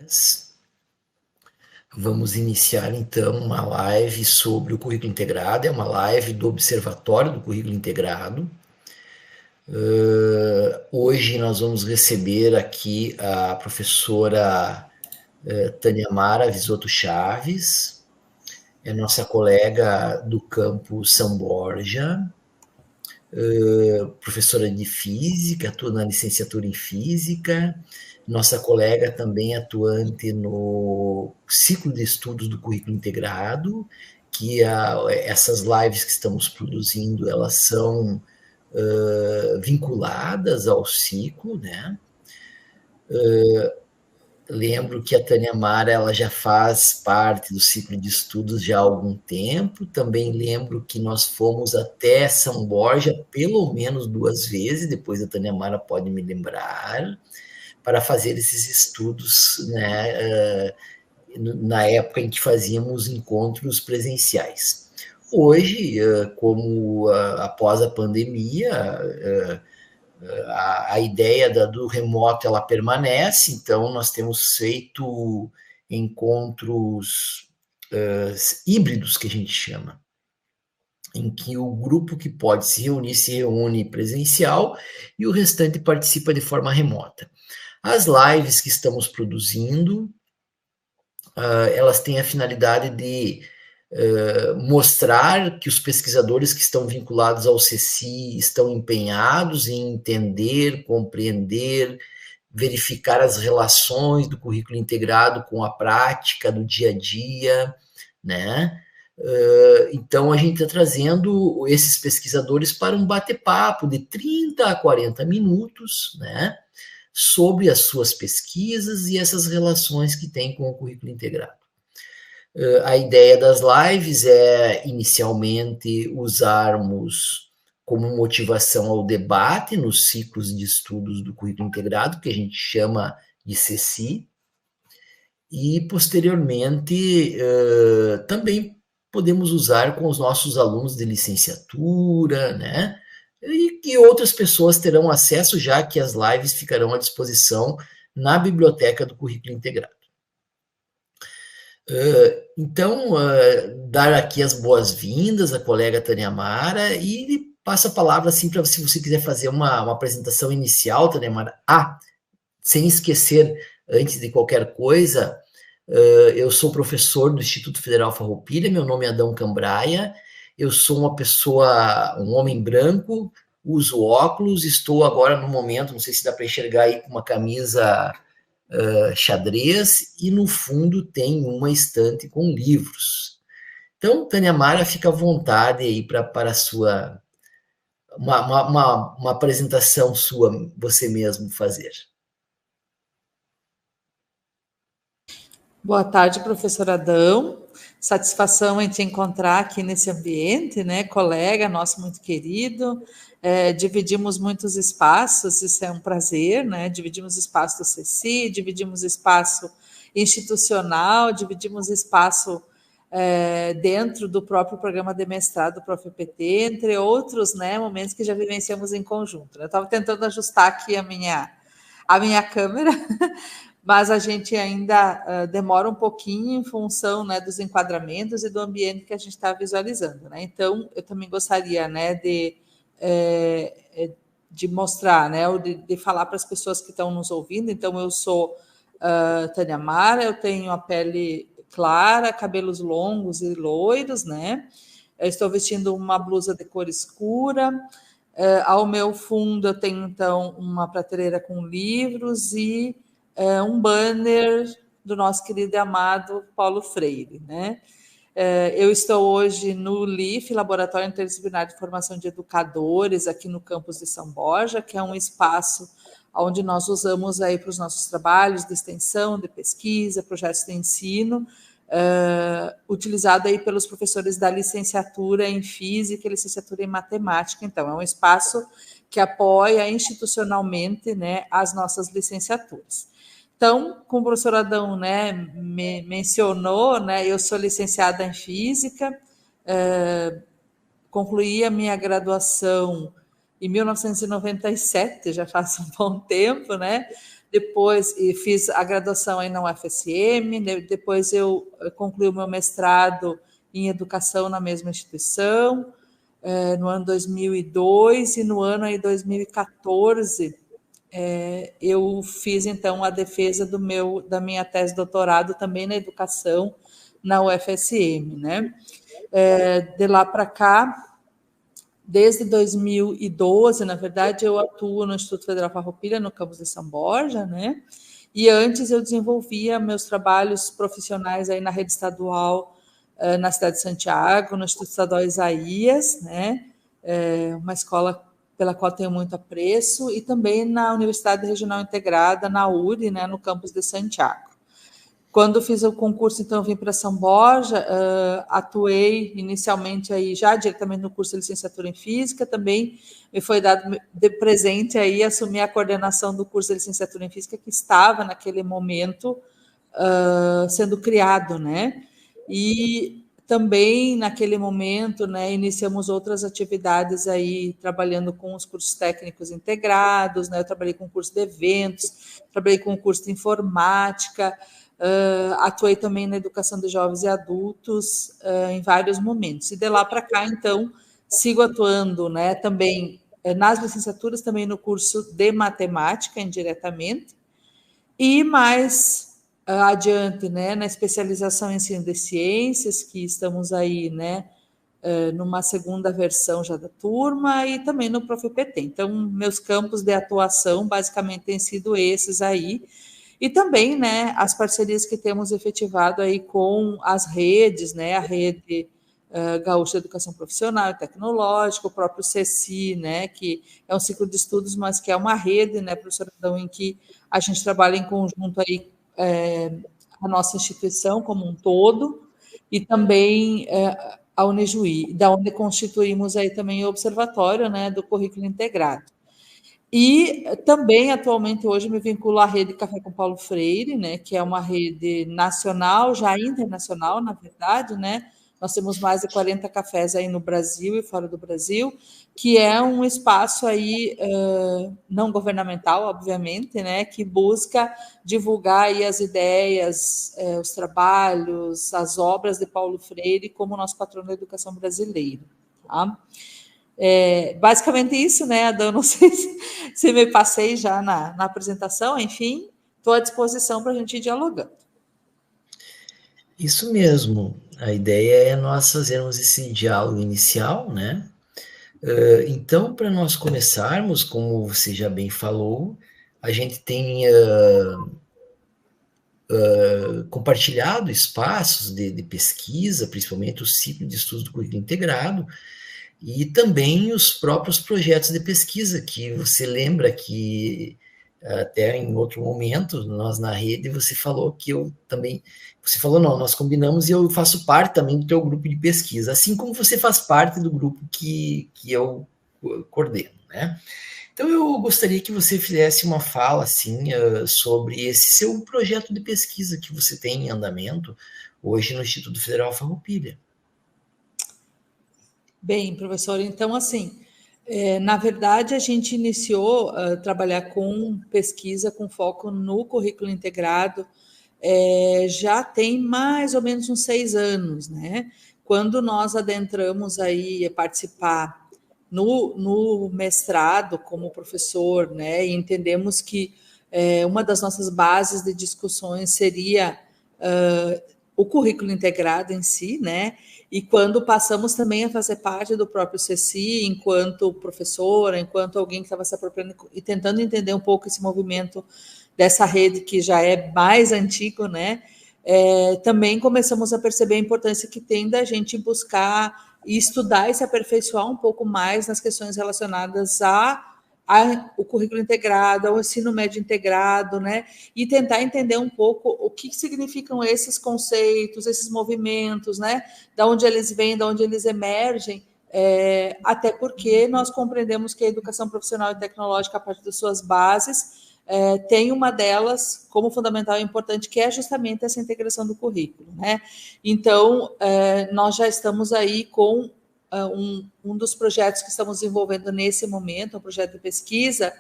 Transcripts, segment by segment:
bem-vindas. Vamos iniciar, então, uma live sobre o currículo integrado. É uma live do Observatório do Currículo Integrado. Hoje nós vamos receber aqui a professora Tânia Mara Visoto Chaves, é nossa colega do campus São Borja, professora de física, atua na licenciatura em física, nossa colega também atuante no ciclo de estudos do currículo integrado, que essas lives que estamos produzindo, elas são vinculadas ao ciclo, né? Lembro que a Tânia Mara ela já faz parte do ciclo de estudos já há algum tempo. Também lembro que nós fomos até São Borja pelo menos 2 vezes, depois a Tânia Mara pode me lembrar, para fazer esses estudos, né, na época em que fazíamos encontros presenciais. Hoje, como após a pandemia, a ideia do remoto ela permanece, então nós temos feito encontros híbridos, que a gente chama, em que o grupo que pode se reúne presencial e o restante participa de forma remota. As lives que estamos produzindo, elas têm a finalidade de mostrar que os pesquisadores que estão vinculados ao CECI estão empenhados em entender, compreender, verificar as relações do currículo integrado com a prática do dia a dia, né? Então, a gente está trazendo esses pesquisadores para um bate-papo de 30 a 40 minutos, né? Sobre as suas pesquisas e essas relações que tem com o currículo integrado. A ideia das lives é, inicialmente, usarmos como motivação ao debate nos ciclos de estudos do currículo integrado, que a gente chama de CECI, e, posteriormente, também podemos usar com os nossos alunos de licenciatura, né? E que outras pessoas terão acesso, já que as lives ficarão à disposição na biblioteca do currículo integrado. Então, dar aqui as boas-vindas à colega Tânia Mara e passo a palavra assim para se você quiser fazer uma apresentação inicial, Tânia Mara. Sem esquecer, antes de qualquer coisa, eu sou professor do Instituto Federal Farroupilha, meu nome é Adão Cambraia, eu sou um homem branco, uso óculos, estou agora no momento, não sei se dá para enxergar aí, com uma camisa xadrez, e no fundo tem uma estante com livros. Então, Tânia Mara, fica à vontade aí para a sua uma apresentação sua, você mesmo fazer. Boa tarde, professor Adão. Satisfação em te encontrar aqui nesse ambiente, né? Colega nosso muito querido. Dividimos muitos espaços, isso é um prazer, né? Dividimos espaço do CECI, dividimos espaço institucional, dividimos espaço dentro do próprio programa de mestrado do ProfPT, entre outros, né, momentos que já vivenciamos em conjunto. Eu estava tentando ajustar aqui a minha câmera, mas a gente ainda demora um pouquinho em função, né, dos enquadramentos e do ambiente que a gente está visualizando, né? Então, eu também gostaria, né, de mostrar, né, ou de falar para as pessoas que estão nos ouvindo. Então, eu sou Tânia Mara, eu tenho a pele clara, cabelos longos e loiros, né? Eu estou vestindo uma blusa de cor escura. Ao meu fundo, eu tenho, então, uma prateleira com livros e um banner do nosso querido e amado Paulo Freire, né? Eu estou hoje no LIF, Laboratório Interdisciplinar de Formação de Educadores, aqui no campus de São Borja, que é um espaço onde nós usamos aí para os nossos trabalhos de extensão, de pesquisa, projetos de ensino, utilizado aí pelos professores da licenciatura em Física e licenciatura em Matemática. Então, é um espaço que apoia institucionalmente, né, as nossas licenciaturas. Então, como o professor Adão, né, me mencionou, né, eu sou licenciada em Física, concluí a minha graduação em 1997, já faz um bom tempo, né? Depois fiz a graduação aí na UFSM, depois eu concluí o meu mestrado em educação na mesma instituição, no ano 2002, e no ano aí 2014 eu fiz então a defesa da minha tese de doutorado também na educação na UFSM, né? De lá para cá, desde 2012, na verdade, eu atuo no Instituto Federal Farroupilha, no campus de São Borja, né? E antes eu desenvolvia meus trabalhos profissionais aí na rede estadual, na cidade de Santiago, no Instituto Estadual Isaías, né? Uma escola pela qual tenho muito apreço, e também na Universidade Regional Integrada, na URI, né, no campus de Santiago. Quando fiz o concurso, então, eu vim para São Borja, atuei inicialmente aí já diretamente no curso de licenciatura em Física, também me foi dado de presente aí assumir a coordenação do curso de licenciatura em Física, que estava naquele momento sendo criado, né? E também naquele momento, né, iniciamos outras atividades aí, trabalhando com os cursos técnicos integrados, né? Eu trabalhei com o curso de eventos, trabalhei com o curso de informática, atuei também na educação de jovens e adultos em vários momentos. E de lá para cá, então, sigo atuando, né, também nas licenciaturas, também no curso de matemática, indiretamente, e mais adiante, né, na especialização em ensino de ciências, que estamos aí, né, numa segunda versão já da turma, e também no ProfPT. Então, meus campos de atuação basicamente têm sido esses aí, e também, né, as parcerias que temos efetivado aí com as redes, né, a rede Gaúcha de Educação Profissional e Tecnológica, o próprio CECI, né, que é um ciclo de estudos, mas que é uma rede, né, professor Adão, em que a gente trabalha em conjunto aí, a nossa instituição como um todo, e também a Unijuí, da onde constituímos aí também o observatório, né, do currículo integrado. E também, atualmente, hoje, me vinculo à rede Café com Paulo Freire, né, que é uma rede nacional, já internacional, na verdade, né? Nós temos mais de 40 cafés aí no Brasil e fora do Brasil, que é um espaço aí não governamental, obviamente, né, que busca divulgar aí as ideias, os trabalhos, as obras de Paulo Freire como nosso patrono da educação brasileira, tá? Basicamente isso, né, Adão? Não sei se me passei já na apresentação, enfim, estou à disposição para a gente ir dialogando. Isso mesmo. A ideia é nós fazermos esse diálogo inicial, né? Então, para nós começarmos, como você já bem falou, a gente tem compartilhado espaços de pesquisa, principalmente o ciclo de estudos do currículo integrado, e também os próprios projetos de pesquisa, que você lembra que até em outro momento, nós na rede, você falou que eu também, você falou não, nós combinamos e eu faço parte também do teu grupo de pesquisa, assim como você faz parte do grupo que eu coordeno, né? Então eu gostaria que você fizesse uma fala assim sobre esse seu projeto de pesquisa que você tem em andamento hoje no Instituto Federal Farroupilha. Bem, professor, então, assim, na verdade, a gente iniciou a trabalhar com pesquisa com foco no currículo integrado já tem mais ou menos uns 6 anos, né? Quando nós adentramos aí a participar no mestrado como professor, né? E entendemos que uma das nossas bases de discussões seria o currículo integrado em si, né? E quando passamos também a fazer parte do próprio CECI, enquanto professora, enquanto alguém que estava se apropriando e tentando entender um pouco esse movimento dessa rede que já é mais antigo, né? Também começamos a perceber a importância que tem da gente buscar e estudar e se aperfeiçoar um pouco mais nas questões relacionadas o currículo integrado, ao ensino médio integrado, né? E tentar entender um pouco o que significam esses conceitos, esses movimentos, né? Da onde eles vêm, da onde eles emergem, até porque nós compreendemos que a educação profissional e tecnológica, a partir das suas bases, tem uma delas como fundamental e importante, que é justamente essa integração do currículo, né? Então, nós já estamos aí com um dos projetos que estamos desenvolvendo nesse momento, um projeto de pesquisa,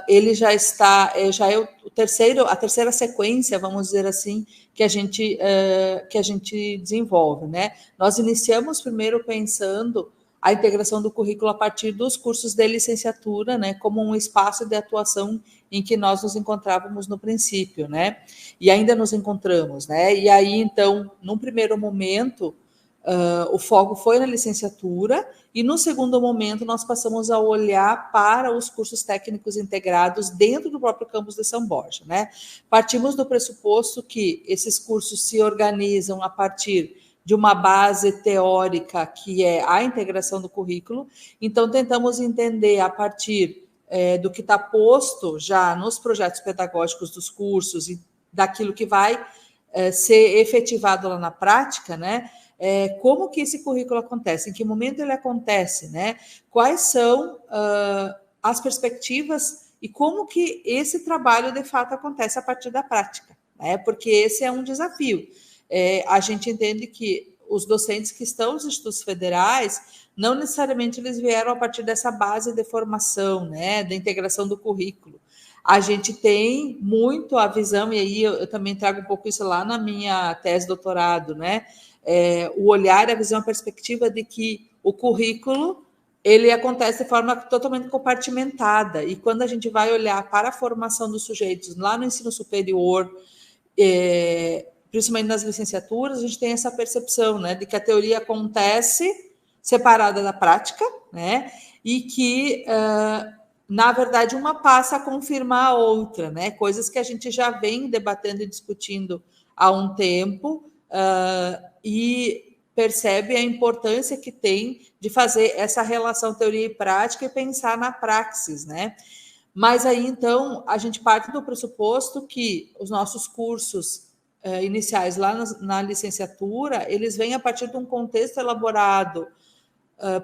ele já é a terceira sequência, vamos dizer assim, que a gente desenvolve, né? Nós iniciamos primeiro pensando a integração do currículo a partir dos cursos de licenciatura, né, como um espaço de atuação em que nós nos encontrávamos no princípio, né? E ainda nos encontramos, né? E aí, então, num primeiro momento, o foco foi na licenciatura, e no segundo momento nós passamos a olhar para os cursos técnicos integrados dentro do próprio campus de São Borja, né? Partimos do pressuposto que esses cursos se organizam a partir de uma base teórica que é a integração do currículo, então tentamos entender a partir do que está posto já nos projetos pedagógicos dos cursos e daquilo que vai ser efetivado lá na prática, né? Como que esse currículo acontece, em que momento ele acontece, né? Quais são as perspectivas e como que esse trabalho de fato acontece a partir da prática, né? Porque esse é um desafio. A gente entende que os docentes que estão nos institutos federais, não necessariamente eles vieram a partir dessa base de formação, né? Da integração do currículo. A gente tem muito a visão, e aí eu também trago um pouco isso lá na minha tese de doutorado, né? O olhar, a visão, a perspectiva de que o currículo ele acontece de forma totalmente compartimentada, e quando a gente vai olhar para a formação dos sujeitos lá no ensino superior, principalmente nas licenciaturas, a gente tem essa percepção, né, de que a teoria acontece separada da prática, né, e que, na verdade, uma passa a confirmar a outra, né, coisas que a gente já vem debatendo e discutindo há um tempo, e percebe a importância que tem de fazer essa relação teoria e prática e pensar na praxis, né? Mas aí, então, a gente parte do pressuposto que os nossos cursos iniciais lá na licenciatura, eles vêm a partir de um contexto elaborado,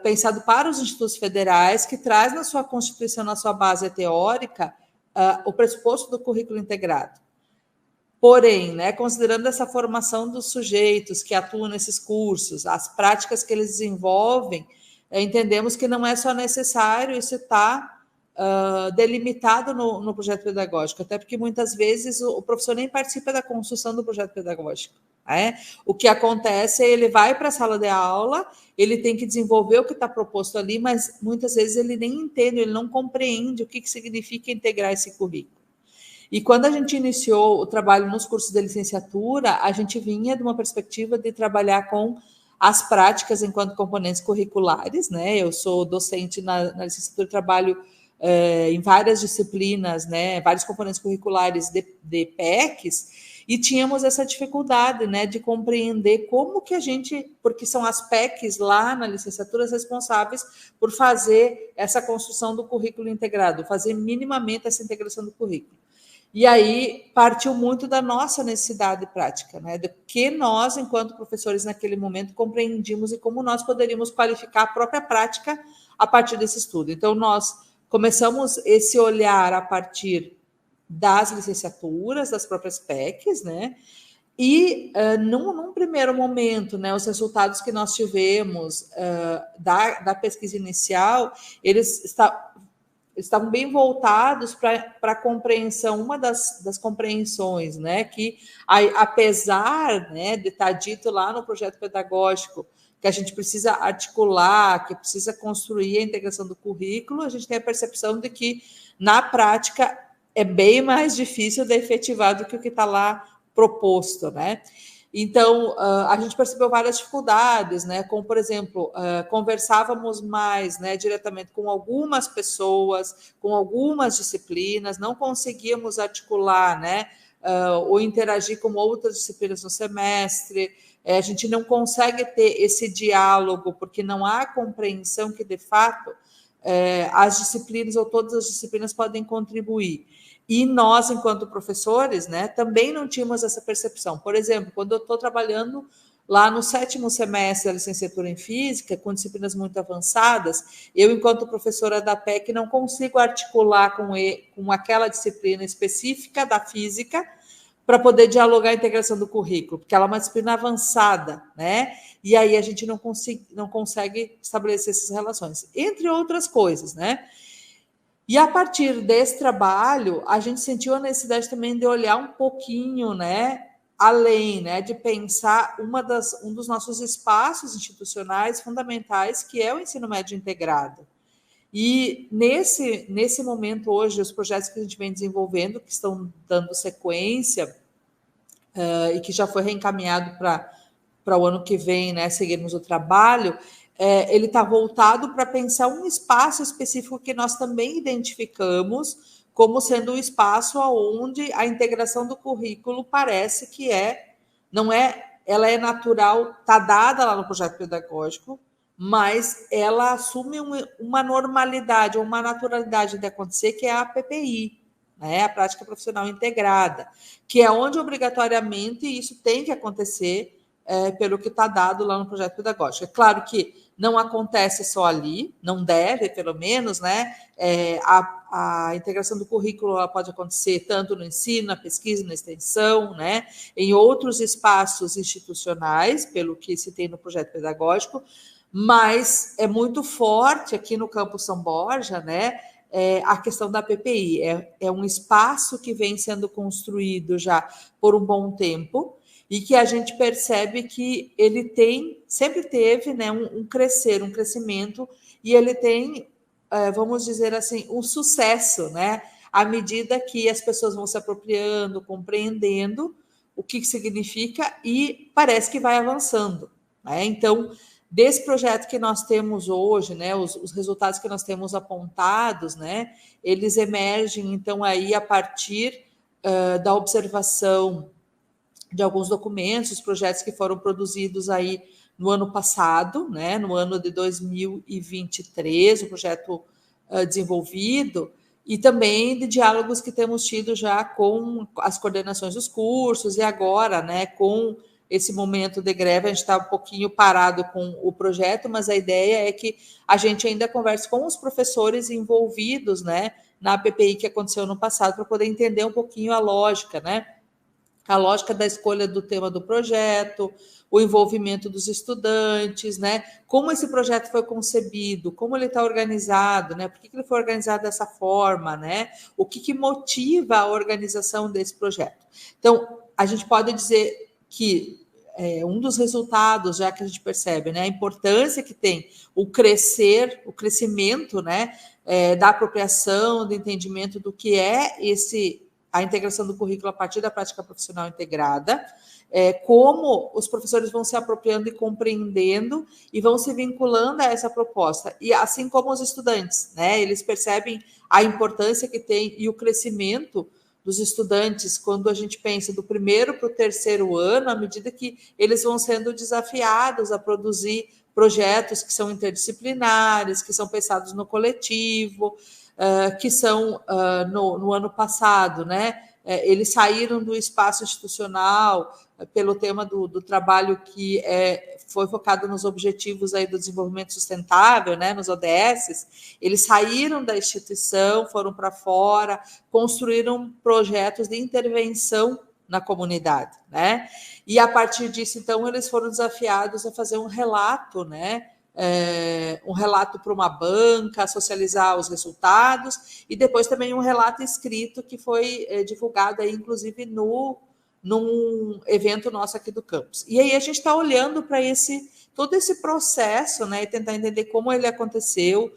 pensado para os institutos federais, que traz na sua Constituição, na sua base teórica, o pressuposto do currículo integrado. Porém, né, considerando essa formação dos sujeitos que atuam nesses cursos, as práticas que eles desenvolvem, entendemos que não é só necessário isso estar delimitado no projeto pedagógico, até porque muitas vezes o professor nem participa da construção do projeto pedagógico. O que acontece é ele vai para a sala de aula, ele tem que desenvolver o que está proposto ali, mas muitas vezes ele nem entende, ele não compreende o que significa integrar esse currículo. E quando a gente iniciou o trabalho nos cursos de licenciatura, a gente vinha de uma perspectiva de trabalhar com as práticas enquanto componentes curriculares, né? Eu sou docente na licenciatura, trabalho em várias disciplinas, né? Vários componentes curriculares de PECs, e tínhamos essa dificuldade, né, de compreender como que a gente, porque são as PECs lá na licenciatura responsáveis por fazer essa construção do currículo integrado, fazer minimamente essa integração do currículo. E aí partiu muito da nossa necessidade prática, né? Do que nós, enquanto professores, naquele momento, compreendíamos e como nós poderíamos qualificar a própria prática a partir desse estudo. Então, nós começamos esse olhar a partir das licenciaturas, das próprias PECs, né? E, num primeiro momento, né, os resultados que nós tivemos da pesquisa inicial, eles estavam bem voltados para a compreensão, uma das compreensões, né, que apesar, né, de estar dito lá no projeto pedagógico que a gente precisa articular, que precisa construir a integração do currículo, a gente tem a percepção de que, na prática, é bem mais difícil de efetivar do que o que está lá proposto, né? Então, a gente percebeu várias dificuldades, né? Como, por exemplo, conversávamos mais, né, diretamente com algumas pessoas, com algumas disciplinas, não conseguíamos articular, né, ou interagir com outras disciplinas no semestre. A gente não consegue ter esse diálogo, porque não há compreensão que, de fato, as disciplinas ou todas as disciplinas podem contribuir. E nós, enquanto professores, né, também não tínhamos essa percepção. Por exemplo, quando eu estou trabalhando lá no 7º semestre da licenciatura em Física, com disciplinas muito avançadas, eu, enquanto professora da PEC, não consigo articular com aquela disciplina específica da Física para poder dialogar a integração do currículo, porque ela é uma disciplina avançada, né? E aí a gente não consegue estabelecer essas relações, entre outras coisas, né? E a partir desse trabalho, a gente sentiu a necessidade também de olhar um pouquinho, né, além, né, de pensar um dos nossos espaços institucionais fundamentais, que é o ensino médio integrado. E nesse momento hoje, os projetos que a gente vem desenvolvendo, que estão dando sequência e que já foi reencaminhado para o ano que vem, né, seguirmos o trabalho, ele está voltado para pensar um espaço específico que nós também identificamos como sendo um espaço onde a integração do currículo parece que ela é natural, está dada lá no projeto pedagógico, mas ela assume uma normalidade, uma naturalidade de acontecer, que é a PPI, né, a prática profissional integrada, que é onde obrigatoriamente isso tem que acontecer pelo que está dado lá no projeto pedagógico. É claro que não acontece só ali, não deve, pelo menos, né? A integração do currículo ela pode acontecer tanto no ensino, na pesquisa, na extensão, né? Em outros espaços institucionais, pelo que se tem no projeto pedagógico, mas é muito forte aqui no Campus São Borja, né? A questão da PPI. É um espaço que vem sendo construído já por um bom tempo, e que a gente percebe que ele sempre teve, né, um crescimento, e ele tem, vamos dizer assim, um sucesso, né, à medida que as pessoas vão se apropriando, compreendendo o que significa, e parece que vai avançando, né? Então, desse projeto que nós temos hoje, né, os resultados que nós temos apontados, né, eles emergem, então, aí a partir da observação de alguns documentos, os projetos que foram produzidos aí no ano passado, né, no ano de 2023, o projeto desenvolvido, e também de diálogos que temos tido já com as coordenações dos cursos, e agora, né, com esse momento de greve, a gente está um pouquinho parado com o projeto, mas a ideia é que a gente ainda converse com os professores envolvidos, né, na PPI que aconteceu no passado, para poder entender um pouquinho a lógica, né, a lógica da escolha do tema do projeto, o envolvimento dos estudantes, né? Como esse projeto foi concebido, como ele está organizado, né? Por que ele foi organizado dessa forma, né? O que motiva a organização desse projeto? Então, a gente pode dizer que um dos resultados, já que a gente percebe, né, a importância que tem o crescimento, né, da apropriação, do entendimento do que é a integração do currículo a partir da prática profissional integrada, como os professores vão se apropriando e compreendendo e vão se vinculando a essa proposta. E assim como os estudantes, né, eles percebem a importância que tem e o crescimento dos estudantes quando a gente pensa do primeiro para o terceiro ano, à medida que eles vão sendo desafiados a produzir projetos que são interdisciplinares, que são pensados no coletivo, que são no ano passado, né? Eles saíram do espaço institucional pelo tema do trabalho que foi focado nos objetivos aí do desenvolvimento sustentável, né, nos ODS. Eles saíram da instituição, foram para fora, construíram projetos de intervenção na comunidade, né? E a partir disso, então, eles foram desafiados a fazer um relato, né? Um relato para uma banca, socializar os resultados, e depois também um relato escrito que foi divulgado aí, inclusive, num evento nosso aqui do campus. E aí a gente está olhando para todo esse processo, né, e tentar entender como ele aconteceu,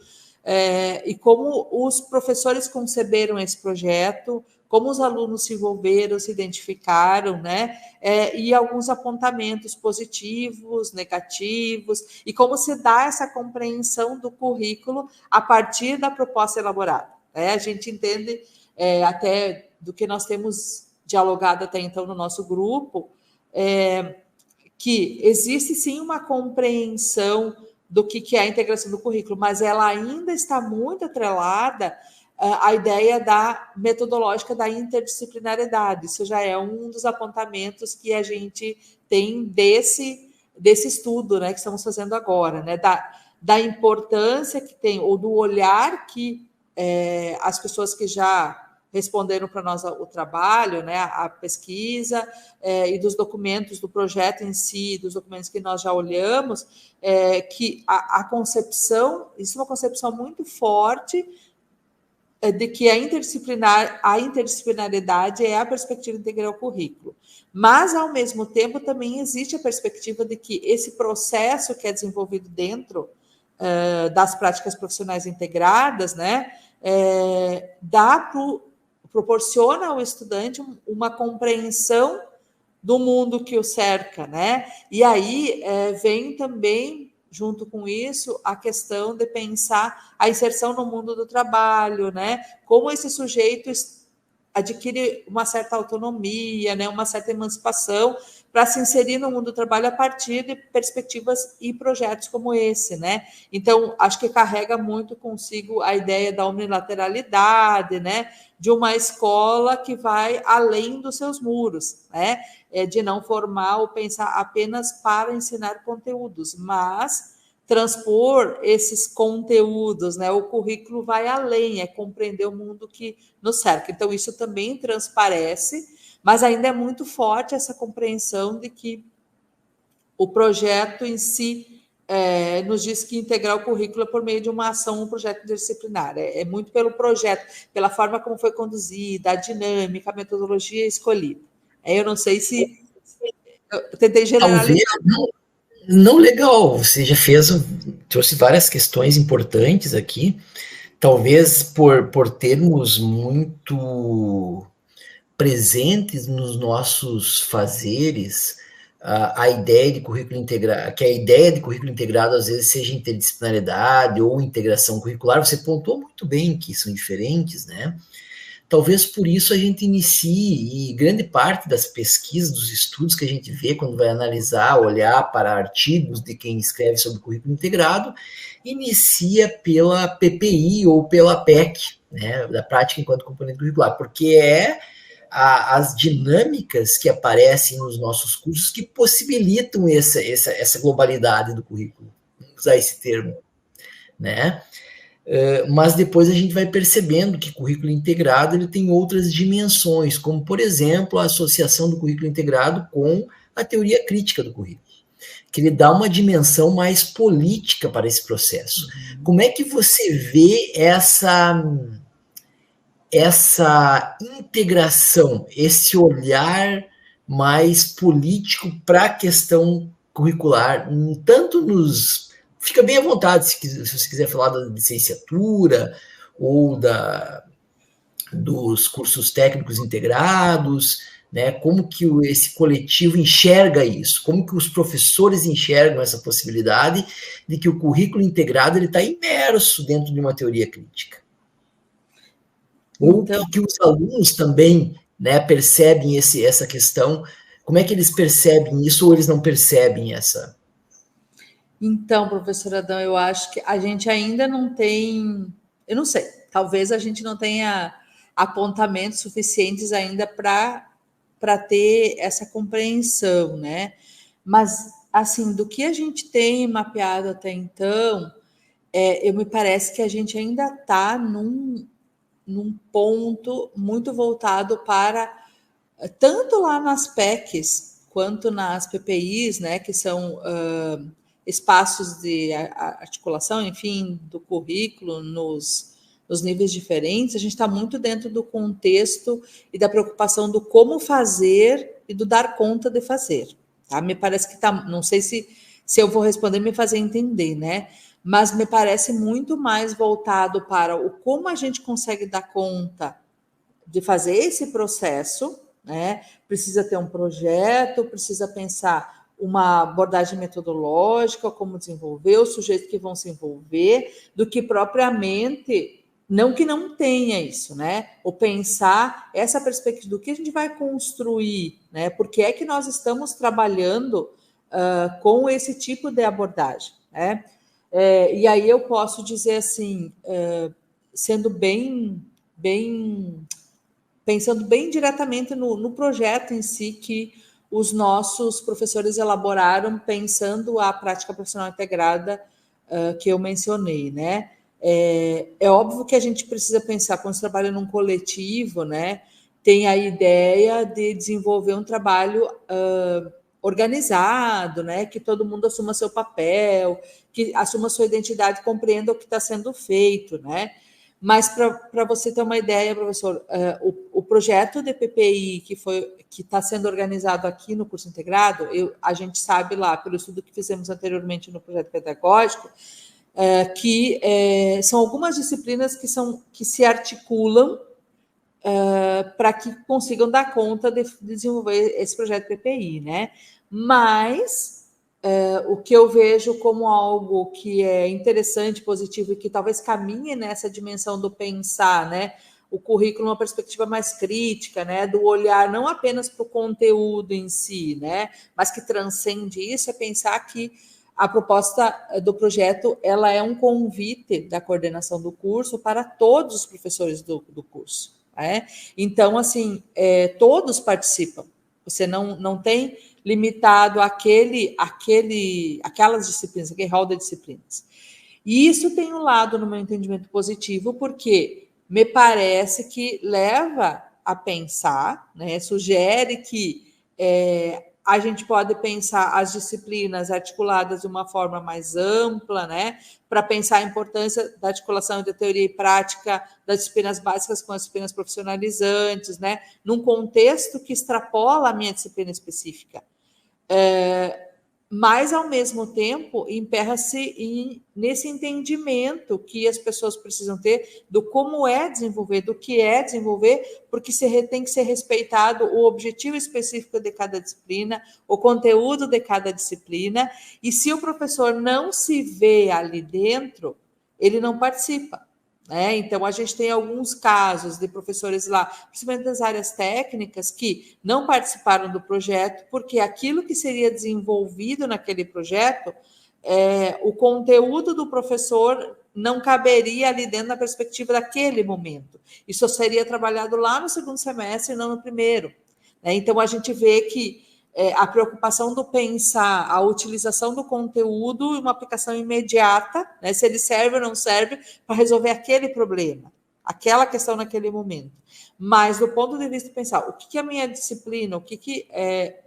e como os professores conceberam esse projeto, como os alunos se envolveram, se identificaram, né? E alguns apontamentos positivos, negativos, e como se dá essa compreensão do currículo a partir da proposta elaborada. A gente entende, até do que nós temos dialogado até então no nosso grupo, que existe sim uma compreensão do que é a integração do currículo, mas ela ainda está muito atrelada a ideia da metodológica da interdisciplinariedade. Isso já é um dos apontamentos que a gente tem desse estudo, né, que estamos fazendo agora, né, da importância que tem, ou do olhar que as pessoas que já responderam para nós o trabalho, né, a pesquisa, e dos documentos do projeto em si, dos documentos que nós já olhamos, que a concepção, isso é uma concepção muito forte, de que a interdisciplinaridade é a perspectiva integral currículo. Mas, ao mesmo tempo, também existe a perspectiva de que esse processo que é desenvolvido dentro das práticas profissionais integradas, né, proporciona ao estudante uma compreensão do mundo que o cerca, né? E aí vem também, junto com isso, a questão de pensar a inserção no mundo do trabalho, né? Como esse sujeito adquire uma certa autonomia, né? Uma certa emancipação para se inserir no mundo do trabalho a partir de perspectivas e projetos como esse, né? Então, acho que carrega muito consigo a ideia da unilateralidade, né? De uma escola que vai além dos seus muros, né? De não formar ou pensar apenas para ensinar conteúdos, mas transpor esses conteúdos, né? O currículo vai além, é compreender o mundo que nos cerca. Então, isso também transparece, mas ainda é muito forte essa compreensão de que o projeto em si nos diz que integrar o currículo é por meio de uma ação, um projeto interdisciplinar. É muito pelo projeto, pela forma como foi conduzida, a dinâmica, a metodologia escolhida. Eu não sei se eu tentei generalizar. Talvez, não, legal, você já trouxe várias questões importantes aqui, talvez por termos muito presentes nos nossos fazeres a ideia de currículo integrado, que a ideia de currículo integrado às vezes seja interdisciplinaridade ou integração curricular, você pontuou muito bem que são diferentes, né? Talvez por isso a gente inicie, e grande parte das pesquisas, dos estudos que a gente vê quando vai analisar, olhar para artigos de quem escreve sobre currículo integrado, inicia pela PPI ou pela PEC, né, da prática enquanto componente curricular, porque as dinâmicas que aparecem nos nossos cursos que possibilitam essa globalidade do currículo, vamos usar esse termo, né? Mas depois a gente vai percebendo que currículo integrado ele tem outras dimensões, como, por exemplo, a associação do currículo integrado com a teoria crítica do currículo, que ele dá uma dimensão mais política para esse processo. Como é que você vê essa integração, esse olhar mais político para a questão curricular, tanto nos... Fica bem à vontade se você quiser falar da licenciatura ou dos cursos técnicos integrados, né? Como que esse coletivo enxerga isso? Como que os professores enxergam essa possibilidade de que o currículo integrado ele está imerso dentro de uma teoria crítica? Ou então, que os alunos também, né, percebem essa questão? Como é que eles percebem isso ou eles não percebem essa? Então, professor Adão, eu acho que a gente ainda não tem, eu não sei, talvez a gente não tenha apontamentos suficientes ainda para ter essa compreensão, né? Mas, assim, do que a gente tem mapeado até então, eu me parece que a gente ainda está num ponto muito voltado para, tanto lá nas PECs, quanto nas PPIs, né, que são espaços de articulação, enfim, do currículo nos níveis diferentes, a gente está muito dentro do contexto e da preocupação do como fazer e do dar conta de fazer. Tá? Me parece que está, não sei se eu vou responder me fazer entender, né? Mas me parece muito mais voltado para o como a gente consegue dar conta de fazer esse processo, né? Precisa ter um projeto, precisa pensar uma abordagem metodológica, como desenvolver, os sujeitos que vão se envolver, do que propriamente, não que não tenha isso, né? Ou pensar essa perspectiva do que a gente vai construir, né? Porque é que nós estamos trabalhando com esse tipo de abordagem, né? E aí eu posso dizer assim, sendo pensando bem diretamente no projeto em si que os nossos professores elaboraram pensando a prática profissional integrada que eu mencionei, né? É óbvio que a gente precisa pensar, quando você trabalha num coletivo, né, tem a ideia de desenvolver um trabalho organizado, né, que todo mundo assuma seu papel, que assuma sua identidade, compreenda o que está sendo feito, né? Mas para você ter uma ideia, professor, o projeto de PPI que está sendo organizado aqui no curso integrado, a gente sabe lá, pelo estudo que fizemos anteriormente no projeto pedagógico, que são algumas disciplinas que se articulam para que consigam dar conta de desenvolver esse projeto PPI, né? Mas o que eu vejo como algo que é interessante, positivo e que talvez caminhe nessa dimensão do pensar, né? O currículo numa perspectiva mais crítica, né? Do olhar não apenas para o conteúdo em si, né? Mas que transcende isso, é pensar que a proposta do projeto ela é um convite da coordenação do curso para todos os professores do curso. Então, assim, todos participam. Você não tem limitado aquelas disciplinas, aquele rol de disciplinas. E isso tem um lado, no meu entendimento, positivo, porque me parece que leva a pensar, né, sugere que a gente pode pensar as disciplinas articuladas de uma forma mais ampla, né, para pensar a importância da articulação de teoria e prática das disciplinas básicas com as disciplinas profissionalizantes, né, num contexto que extrapola a minha disciplina específica. Mas, ao mesmo tempo, emperra-se nesse entendimento que as pessoas precisam ter do como é desenvolver, do que é desenvolver, porque tem que ser respeitado o objetivo específico de cada disciplina, o conteúdo de cada disciplina, e se o professor não se vê ali dentro, ele não participa. Então, a gente tem alguns casos de professores lá, principalmente das áreas técnicas, que não participaram do projeto, porque aquilo que seria desenvolvido naquele projeto, o conteúdo do professor não caberia ali dentro da perspectiva daquele momento. Isso seria trabalhado lá no segundo semestre e não no primeiro. Então, a gente vê que a preocupação do pensar a utilização do conteúdo e uma aplicação imediata, né, se ele serve ou não serve para resolver aquele problema, aquela questão naquele momento. Mas, do ponto de vista de pensar o que a minha disciplina, o que é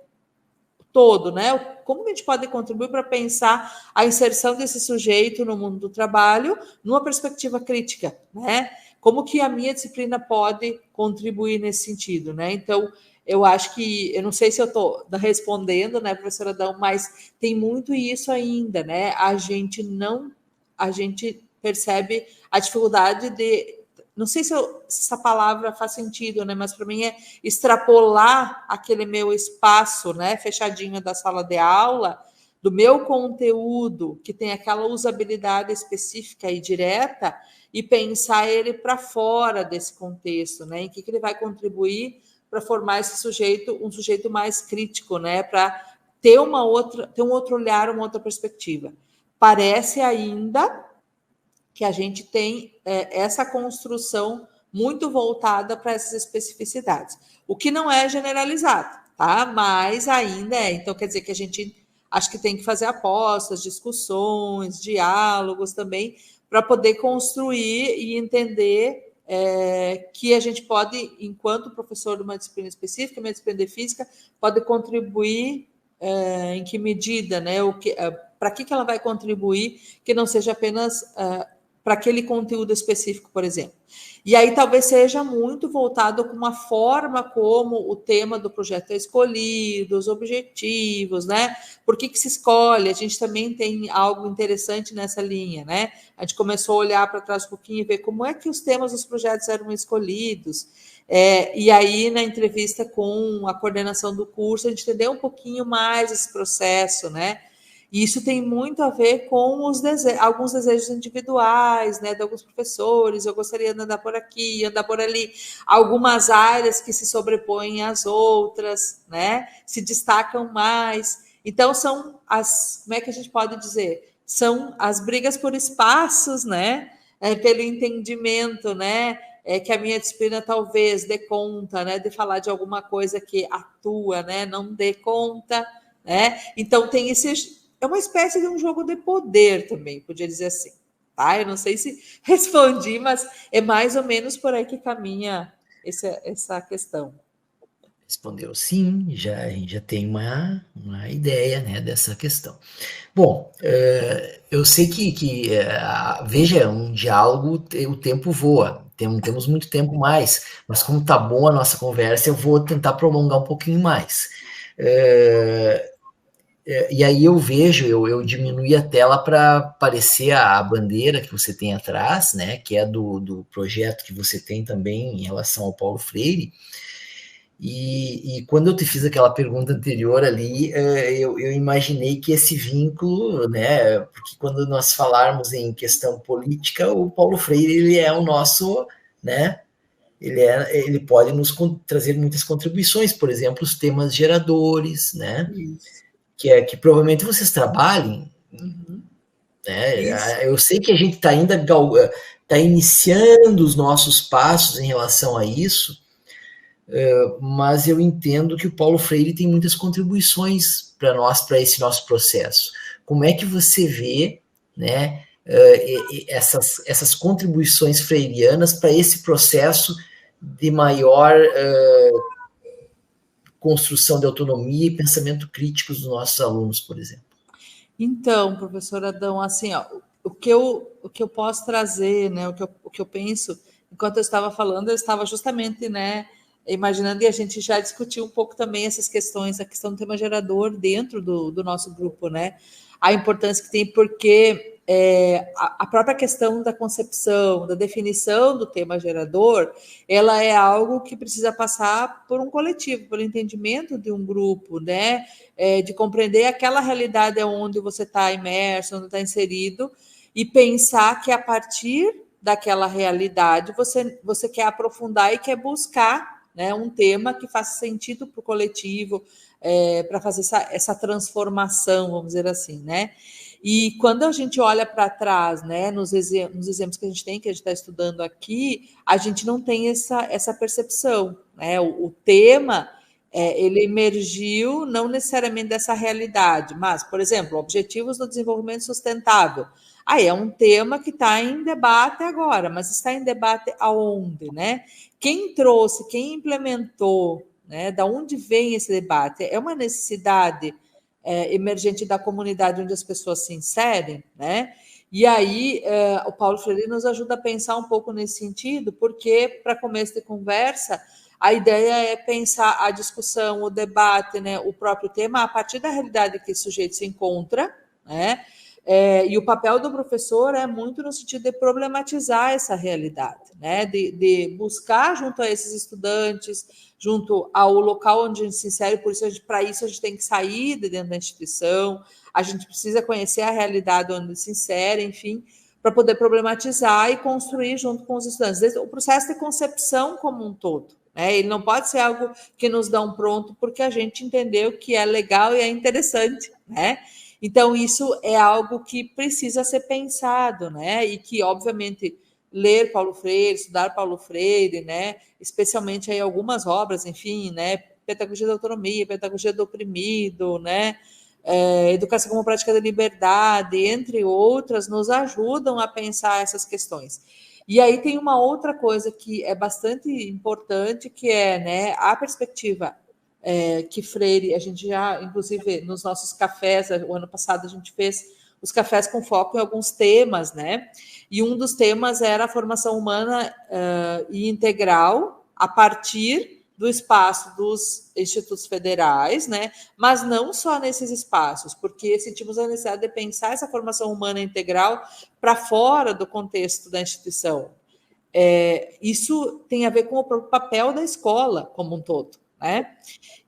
todo, né? Como a gente pode contribuir para pensar a inserção desse sujeito no mundo do trabalho numa perspectiva crítica, né? Como que a minha disciplina pode contribuir nesse sentido, né? Então, eu acho que, eu não sei se eu estou respondendo, né, professora Adão, mas tem muito isso ainda, né? A gente percebe a dificuldade de, não sei se essa palavra faz sentido, né? Mas para mim é extrapolar aquele meu espaço, né, fechadinho da sala de aula, do meu conteúdo, que tem aquela usabilidade específica e direta, e pensar ele para fora desse contexto, né? Em que ele vai contribuir para formar esse sujeito, um sujeito mais crítico, né? Para ter um outro olhar, uma outra perspectiva. Parece ainda que a gente tem essa construção muito voltada para essas especificidades, o que não é generalizado, tá? Mas ainda é. Então, quer dizer que a gente acho que tem que fazer apostas, discussões, diálogos também, para poder construir e entender que a gente pode, enquanto professor de uma disciplina específica, uma disciplina de física, pode contribuir em que medida, né? Para que ela vai contribuir, que não seja apenas para aquele conteúdo específico, por exemplo. E aí talvez seja muito voltado com uma forma como o tema do projeto é escolhido, os objetivos, né? Por que se escolhe? A gente também tem algo interessante nessa linha, né? A gente começou a olhar para trás um pouquinho e ver como é que os temas dos projetos eram escolhidos. E aí, na entrevista com a coordenação do curso, a gente entendeu um pouquinho mais esse processo, né? E isso tem muito a ver com alguns desejos individuais, né, de alguns professores. Eu gostaria de andar por aqui, andar por ali. Algumas áreas que se sobrepõem às outras, né, se destacam mais. Então, são como é que a gente pode dizer? São as brigas por espaços, né, pelo entendimento, né, que a minha disciplina talvez dê conta, né, de falar de alguma coisa que atua, né, não dê conta, né. Então, tem esse... É uma espécie de um jogo de poder também, podia dizer assim. tá? Eu não sei se respondi, mas é mais ou menos por aí que caminha essa questão. Respondeu sim, a gente já tem uma ideia, né, dessa questão. Bom, eu sei veja, um diálogo, o tempo voa, temos muito tempo mais, mas como tá bom a nossa conversa, eu vou tentar prolongar um pouquinho mais. E aí eu vejo, eu diminuí a tela para aparecer a bandeira que você tem atrás, né, que é do projeto que você tem também em relação ao Paulo Freire. E quando eu te fiz aquela pergunta anterior ali, eu imaginei que esse vínculo, né, porque quando nós falarmos em questão política, o Paulo Freire, ele é o nosso, né, ele pode nos trazer muitas contribuições, por exemplo, os temas geradores, né, que provavelmente vocês trabalhem, né, eu sei que a gente está ainda tá iniciando os nossos passos em relação a isso, mas eu entendo que o Paulo Freire tem muitas contribuições para nós, para esse nosso processo. Como é que você vê, né, essas contribuições freirianas para esse processo de maior construção de autonomia e pensamento crítico dos nossos alunos, por exemplo? Então, professor Adão, assim, ó, o que eu posso trazer, né, o que eu penso, enquanto eu estava falando, eu estava justamente, né, imaginando, e a gente já discutiu um pouco também essas questões, a questão do tema gerador dentro do nosso grupo, né, a importância que tem, porque a própria questão da concepção, da definição do tema gerador, ela é algo que precisa passar por um coletivo, pelo entendimento de um grupo, né, de compreender aquela realidade onde você está imerso, onde está inserido, e pensar que a partir daquela realidade você quer aprofundar e quer buscar, né, um tema que faça sentido para o coletivo, para fazer essa transformação, vamos dizer assim, né? E quando a gente olha para trás, né, nos exemplos que a gente está estudando aqui, a gente não tem essa percepção, né? O tema ele emergiu não necessariamente dessa realidade, mas, por exemplo, Objetivos do Desenvolvimento Sustentável. Aí é um tema que está em debate agora, mas está em debate aonde, né? Quem trouxe, quem implementou, né? Da onde vem esse debate? É uma necessidade emergente da comunidade onde as pessoas se inserem, né? E aí o Paulo Freire nos ajuda a pensar um pouco nesse sentido, porque, para começo de conversa, a ideia é pensar a discussão, o debate, né, o próprio tema, a partir da realidade que esse sujeito se encontra, né? E o papel do professor é muito no sentido de problematizar essa realidade, né? De buscar junto a esses estudantes, junto ao local onde a gente se insere, para isso a gente tem que sair de dentro da instituição, a gente precisa conhecer a realidade onde se insere, enfim, para poder problematizar e construir junto com os estudantes. O processo de concepção como um todo, né? Ele não pode ser algo que nos dão pronto porque a gente entendeu que é legal e é interessante, né? Então, isso é algo que precisa ser pensado, né? E que, obviamente, ler Paulo Freire, estudar Paulo Freire, né? Especialmente aí algumas obras, enfim, né? Pedagogia da Autonomia, Pedagogia do Oprimido, né? Educação como Prática da Liberdade, entre outras, nos ajudam a pensar essas questões. E aí tem uma outra coisa que é bastante importante, que é, né, a perspectiva que Freire, a gente já, inclusive, nos nossos cafés, o ano passado a gente fez os cafés com foco em alguns temas, né? E um dos temas era a formação humana e integral a partir do espaço dos institutos federais, né? Mas não só nesses espaços, porque sentimos a necessidade de pensar essa formação humana integral para fora do contexto da instituição. Isso tem a ver com o próprio papel da escola como um todo, né?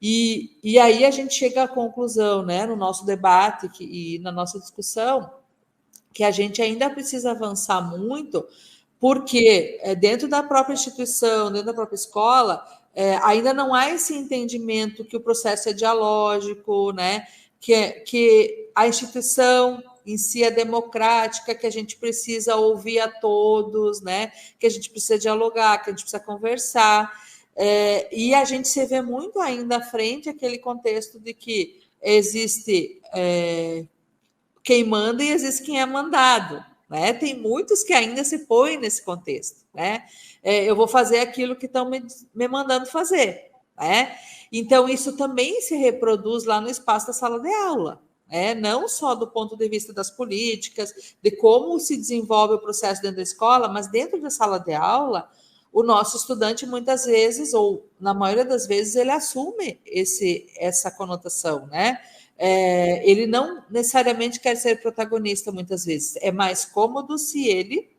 E aí a gente chega à conclusão, né, no nosso debate e na nossa discussão, que a gente ainda precisa avançar muito, porque dentro da própria instituição, dentro da própria escola, ainda não há esse entendimento que o processo é dialógico, né, que a instituição em si é democrática, que a gente precisa ouvir a todos, né, que a gente precisa dialogar, que a gente precisa conversar. E a gente se vê muito ainda à frente aquele contexto de que existe quem manda e existe quem é mandado, né? Tem muitos que ainda se põem nesse contexto, né? Eu vou fazer aquilo que estão me mandando fazer, né? Então, isso também se reproduz lá no espaço da sala de aula, não só do ponto de vista das políticas, de como se desenvolve o processo dentro da escola, mas dentro da sala de aula, o nosso estudante, muitas vezes, ou na maioria das vezes, ele assume essa conotação, né? Ele não necessariamente quer ser protagonista, muitas vezes. É mais cômodo se ele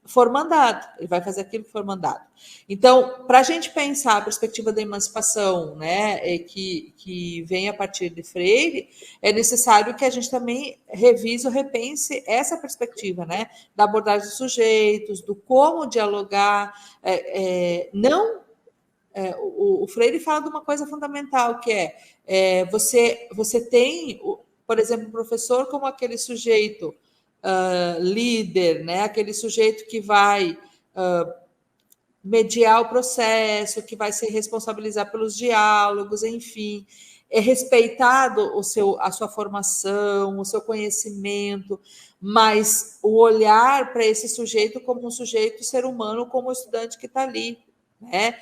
for mandado, ele vai fazer aquilo que for mandado. Então, para a gente pensar a perspectiva da emancipação, né, que vem a partir de Freire, é necessário que a gente também revise ou repense essa perspectiva, né, da abordagem dos sujeitos, do como dialogar, o Freire fala de uma coisa fundamental, que você tem, por exemplo, o professor como aquele sujeito líder, né? Aquele sujeito que vai mediar o processo, que vai se responsabilizar pelos diálogos, enfim, é respeitado a sua formação, o seu conhecimento, mas o olhar para esse sujeito como um sujeito ser humano, como o estudante que está ali, né?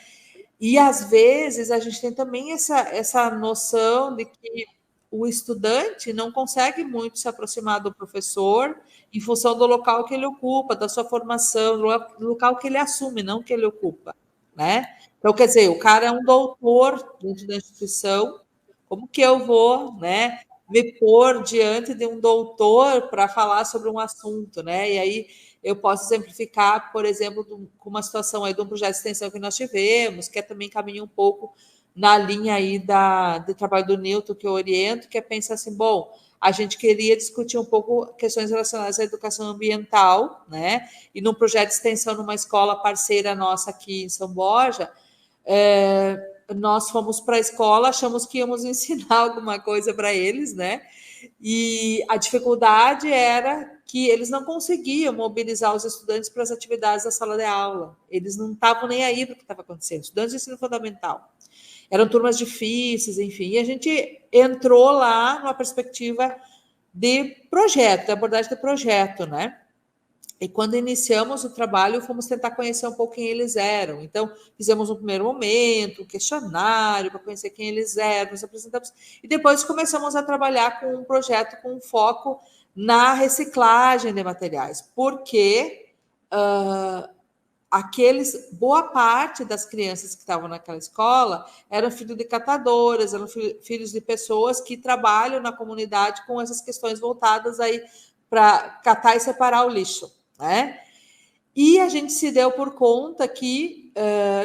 E às vezes a gente tem também essa noção de que o estudante não consegue muito se aproximar do professor em função do local que ele ocupa, da sua formação, do local que ele assume, não que ele ocupa, né? Então, quer dizer, o cara é um doutor dentro da instituição, como que eu vou, né, me pôr diante de um doutor para falar sobre um assunto, né? E aí eu posso exemplificar, por exemplo, com uma situação aí de um projeto de extensão que nós tivemos, que também caminha um pouco na linha aí do trabalho do Newton, que eu oriento, que é pensar assim, bom, a gente queria discutir um pouco questões relacionadas à educação ambiental, né? E num projeto de extensão numa escola parceira nossa aqui em São Borja, nós fomos para a escola, achamos que íamos ensinar alguma coisa para eles, né? E a dificuldade era que eles não conseguiam mobilizar os estudantes para as atividades da sala de aula. Eles não estavam nem aí para o que estava acontecendo. Estudantes de ensino fundamental. Eram turmas difíceis, enfim. E a gente entrou lá numa perspectiva de projeto, de abordagem de projeto, né? E quando iniciamos o trabalho, fomos tentar conhecer um pouco quem eles eram. Então, fizemos um primeiro momento, um questionário para conhecer quem eles eram, nos apresentamos. E depois começamos a trabalhar com um projeto com foco na reciclagem de materiais. Porque boa parte das crianças que estavam naquela escola eram filhos de catadoras, eram filhos de pessoas que trabalham na comunidade com essas questões voltadas aí para catar e separar o lixo, né? E a gente se deu por conta que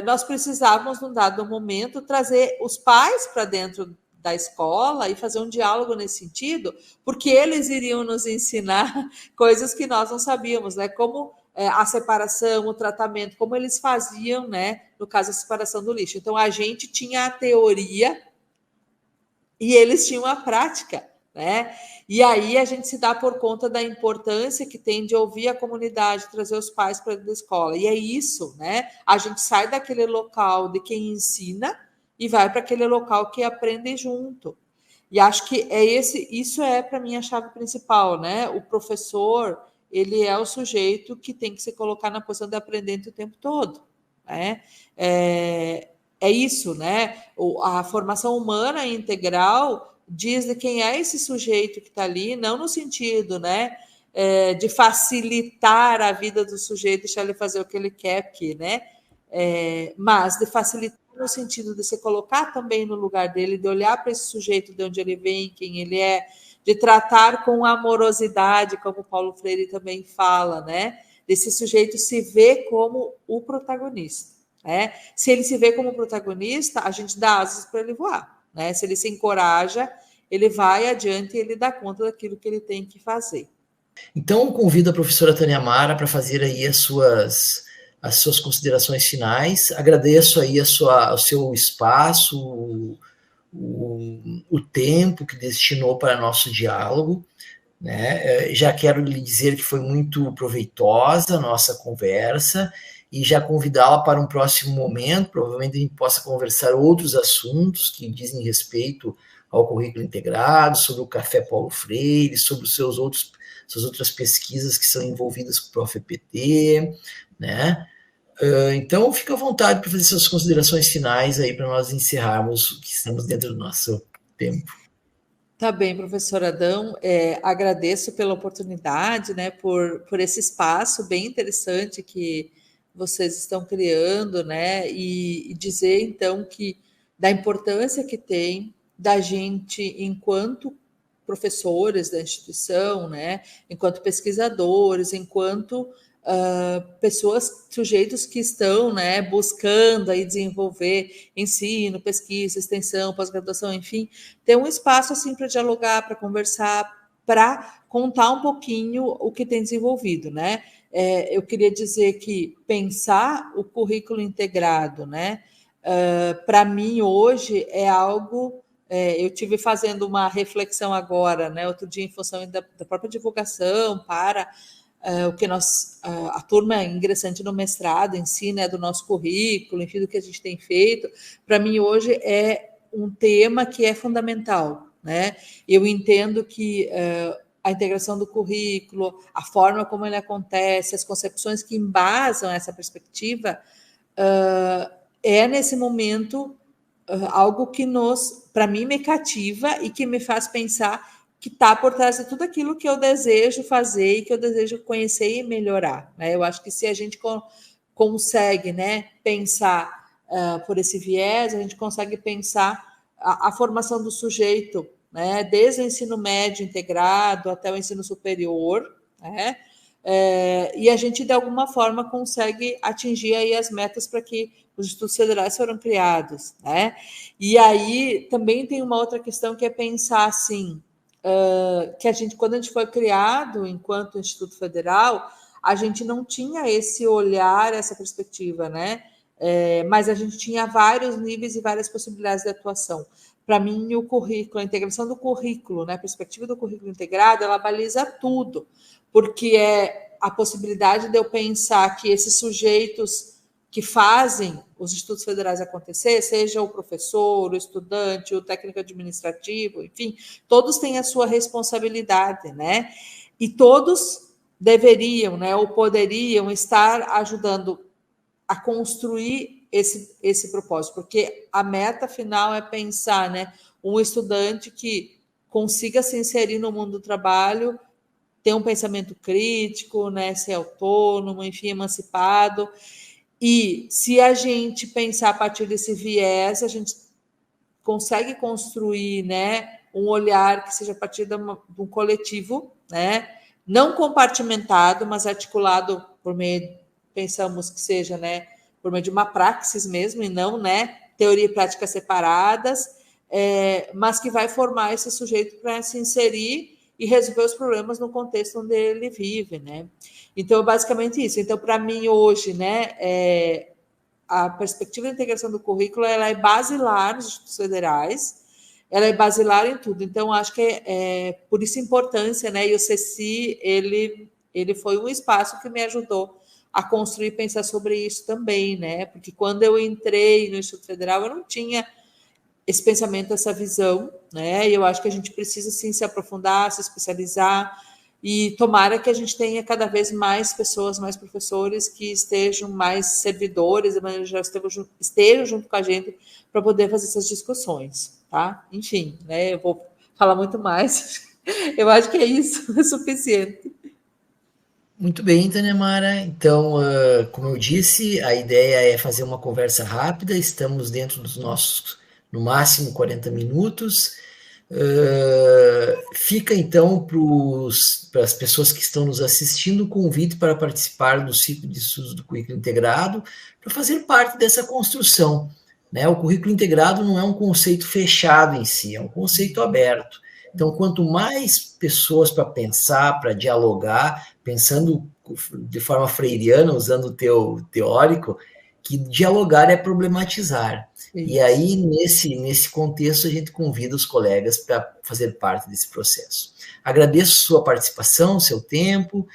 nós precisávamos, num dado momento, trazer os pais para dentro da escola e fazer um diálogo nesse sentido, porque eles iriam nos ensinar coisas que nós não sabíamos, né? Como a separação, o tratamento, como eles faziam, né? No caso, a separação do lixo. Então, a gente tinha a teoria e eles tinham a prática, né? E aí a gente se dá por conta da importância que tem de ouvir a comunidade, trazer os pais para dentro da escola. E é isso, né? A gente sai daquele local de quem ensina e vai para aquele local que aprende junto. E acho que isso é para mim a chave principal, né? O professor, ele é o sujeito que tem que se colocar na posição de aprendente o tempo todo, né? É isso, né? A formação humana integral diz de quem é esse sujeito que está ali, não no sentido, né, de facilitar a vida do sujeito, deixar ele fazer o que ele quer aqui, né? Mas de facilitar no sentido de se colocar também no lugar dele, de olhar para esse sujeito de onde ele vem, quem ele é, de tratar com amorosidade, como Paulo Freire também fala, né? Desse sujeito se ver como o protagonista. Se ele se vê como protagonista, a gente dá asas para ele voar, né? Se ele se encoraja, ele vai adiante e ele dá conta daquilo que ele tem que fazer. Então, convido a professora Tânia Amara para fazer aí as suas considerações finais. Agradeço aí o seu espaço, o tempo que destinou para nosso diálogo, né? Já quero lhe dizer que foi muito proveitosa a nossa conversa e já convidá-la para um próximo momento. Provavelmente a gente possa conversar outros assuntos que dizem respeito ao currículo integrado, sobre o Café Paulo Freire, sobre os seus outros essas outras pesquisas que são envolvidas com o Prof.EPT, né? Então, fica à vontade para fazer suas considerações finais aí para nós encerrarmos, que estamos dentro do nosso tempo. Tá bem, professor Adão, agradeço pela oportunidade, né, por esse espaço bem interessante que vocês estão criando, né, e dizer, então, que da importância que tem da gente, enquanto professores da instituição, né, enquanto pesquisadores, enquanto pessoas, sujeitos que estão, né, buscando aí desenvolver ensino, pesquisa, extensão, pós-graduação, enfim, ter um espaço assim para dialogar, para conversar, para contar um pouquinho o que tem desenvolvido, né? Eu queria dizer que pensar o currículo integrado, né, para mim hoje é algo. Eu tive fazendo uma reflexão agora, né, outro dia, em função da própria divulgação para o que a turma ingressante no mestrado em si, né, do nosso currículo, enfim, do que a gente tem feito, para mim hoje é um tema que é fundamental, né? Eu entendo que a integração do currículo, a forma como ele acontece, as concepções que embasam essa perspectiva, é nesse momento algo que para mim, me cativa e que me faz pensar que está por trás de tudo aquilo que eu desejo fazer e que eu desejo conhecer e melhorar, né? Eu acho que se a gente consegue, né, pensar por esse viés, a gente consegue pensar a formação do sujeito, né, desde o ensino médio integrado até o ensino superior, né? E a gente, de alguma forma, consegue atingir aí as metas para que os institutos federais foram criados, né? E aí também tem uma outra questão que é pensar assim, que a gente, quando a gente foi criado enquanto Instituto Federal, a gente não tinha esse olhar, essa perspectiva, né? Mas a gente tinha vários níveis e várias possibilidades de atuação. Para mim, o currículo, a integração do currículo, né, a perspectiva do currículo integrado, ela baliza tudo, porque é a possibilidade de eu pensar que esses sujeitos que fazem os institutos federais acontecer, seja o professor, o estudante, o técnico administrativo, enfim, todos têm a sua responsabilidade, né? E todos deveriam, né, ou poderiam estar ajudando a construir esse propósito, porque a meta final é pensar, né, um estudante que consiga se inserir no mundo do trabalho, ter um pensamento crítico, né, ser autônomo, enfim, emancipado. E se a gente pensar a partir desse viés, a gente consegue construir, né, um olhar que seja a partir de um coletivo, né, não compartimentado, mas articulado por meio, pensamos que seja, né, por meio de uma praxis mesmo, e não, né, teoria e prática separadas, mas que vai formar esse sujeito para se inserir e resolver os problemas no contexto onde ele vive, né? Então, basicamente isso. Então, para mim, hoje, né, a perspectiva de integração do currículo, ela é basilar nos institutos federais, ela é basilar em tudo. Então, acho que por isso a importância, né? E o CECI, ele foi um espaço que me ajudou a construir e pensar sobre isso também, né? Porque quando eu entrei no Instituto Federal, eu não tinha esse pensamento, essa visão, né? E eu acho que a gente precisa, sim, se aprofundar, se especializar, e tomara que a gente tenha cada vez mais pessoas, mais professores que estejam, mais servidores, de maneira geral, estejam junto com a gente para poder fazer essas discussões, tá? Enfim, né? Eu vou falar muito mais. Eu acho que é isso, é suficiente. Muito bem, Tânia Mara. Então, como eu disse, a ideia é fazer uma conversa rápida. Estamos dentro dos nossos, no máximo, 40 minutos. Fica, então, para as pessoas que estão nos assistindo, o convite para participar do ciclo de estudos do currículo integrado, para fazer parte dessa construção, né? O currículo integrado não é um conceito fechado em si, é um conceito aberto. Então, quanto mais pessoas para pensar, para dialogar, pensando de forma freiriana, usando o teu teórico, que dialogar é problematizar. Isso. E aí, nesse contexto, a gente convida os colegas para fazer parte desse processo. Agradeço sua participação, seu tempo,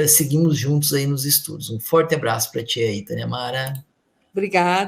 seguimos juntos aí nos estudos. Um forte abraço para ti aí, Tânia Mara. Obrigada.